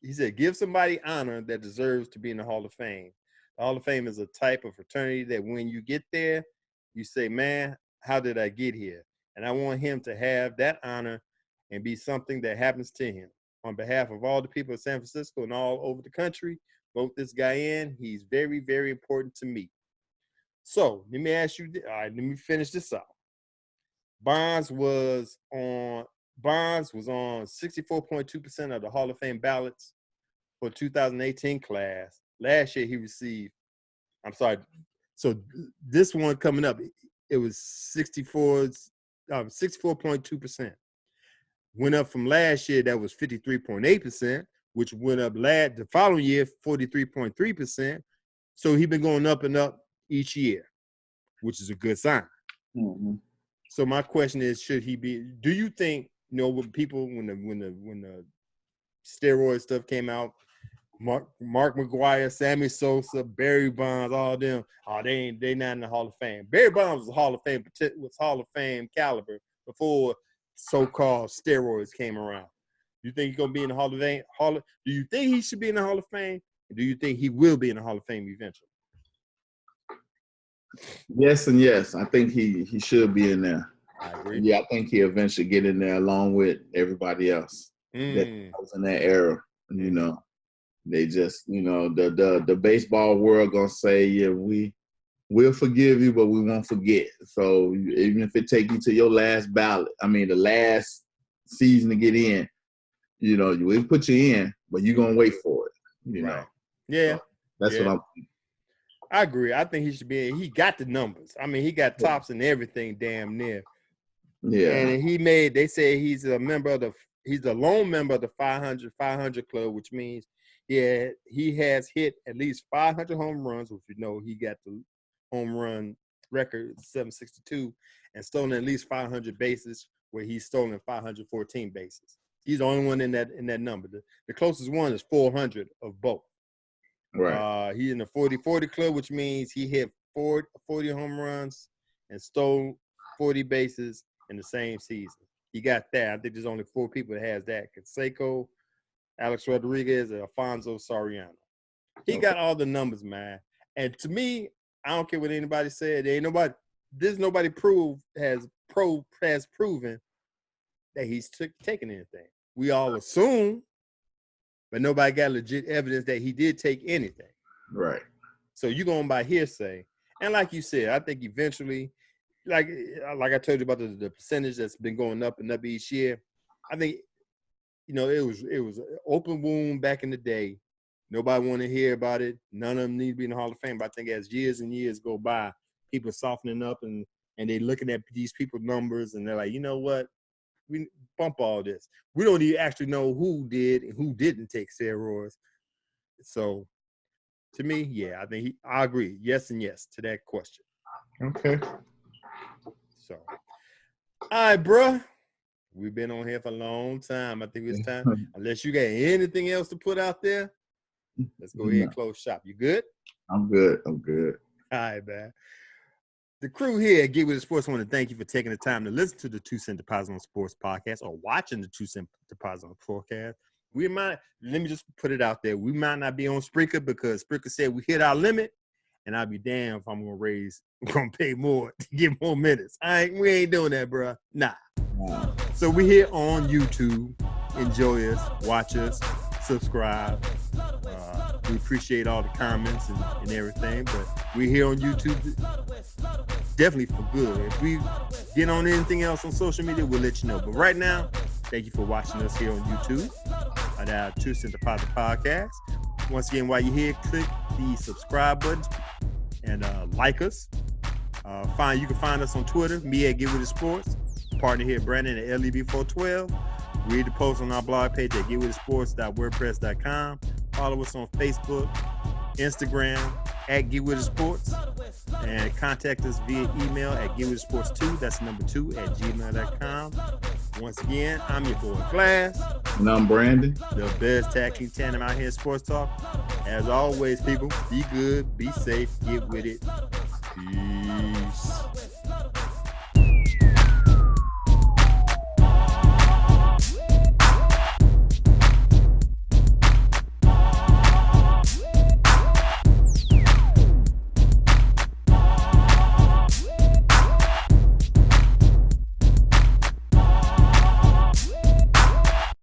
he said, give somebody honor that deserves to be in the Hall of Fame. The Hall of Fame is a type of fraternity that when you get there, you say, man, how did I get here? And I want him to have that honor and be something that happens to him. On behalf of all the people of San Francisco and all over the country, vote this guy in. He's very, very important to me. So let me ask you, all right, let me finish this off. Bonds was on 64.2% of the Hall of Fame ballots for 2018 class. Last year he received, so this one coming up, it was 64.2%. Went up from last year, that was 53.8%, which went up the following year, 43.3%. So he's been going up and up each year, which is a good sign. So my question is, do you think, when people, when the steroid stuff came out, Mark McGwire, Sammy Sosa, Barry Bonds, all them, they not in the Hall of Fame. Barry Bonds was Hall of Fame caliber before so-called steroids came around. Do you think he's gonna be in the Hall of Fame? Do you think he should be in the Hall of Fame? Or do you think he will be in the Hall of Fame eventually? Yes and yes. I think he should be in there. I agree. Yeah, I think he eventually get in there along with everybody else that was in that era. They just, the baseball world gonna say, yeah, we'll forgive you, but we won't forget. So even if it take you to your last ballot, the last season to get in, we'll put you in, but you're gonna wait for it. Right. Yeah. So that's what I'm. I agree. I think he should be in. He got the numbers. He got tops and everything damn near. Yeah. And they say he's a lone member of the 500 club, which means he has hit at least 500 home runs, which he got the home run record 762, and stolen at least 500 bases, where he's stolen 514 bases. He's the only one in that number. The closest one is 400 of both. Right. He's in the 40-40 club, which means he hit 40 home runs and stole 40 bases in the same season. He got that. I think there's only 4 people that has that: Canseco, Alex Rodriguez, and Alfonso Soriano. He got all the numbers, man. And to me, I don't care what anybody said. There's nobody has proven that he's taken anything. We all assume, but nobody got legit evidence that he did take anything. Right. So you're going by hearsay. And like you said, I think eventually, like I told you about the percentage that's been going up and up each year, I think, it was an open wound back in the day. Nobody want to hear about it. None of them need to be in the Hall of Fame. But I think as years and years go by, people softening up and they looking at these people's numbers and they're like, you know what? We bump all this. We don't even actually know who did and who didn't take steroids. So, to me, I agree. Yes and yes to that question. Okay. So, all right, bro. We've been on here for a long time. I think it's time. Unless you got anything else to put out there, let's go ahead and close shop. You good? I'm good. All right, man. The crew here at Get With It Sports want to thank you for taking the time to listen to the 2 Cent Deposit on Sports podcast or watching the 2 Cent Deposit on Forecast. Let me just put it out there. We might not be on Spreaker because Spreaker said we hit our limit, and I'll be damned if I'm going to pay more to get more minutes. We ain't doing that, bro. Nah. Wow. So we here on YouTube. Enjoy us, watch us, subscribe. We appreciate all the comments and everything, but we're here on YouTube definitely for good. If we get on anything else on social media, we'll let you know. But right now, thank you for watching us here on YouTube at our Two Cent Deposit Podcast. Once again, while you're here, click the subscribe button and like us. You can find us on Twitter, me at Get With It Sports, partner here, Brandon at LEB412. Read the post on our blog page at getwithitsports.wordpress.com. Follow us on Facebook, Instagram at Get With It Sports, and contact us via email at getwithitsports2, that's number 2 at gmail.com. Once again, I'm your boy Glass. And I'm Brandon. The best tag team tandem out here in sports talk. As always, people, be good, be safe, get with it. Peace.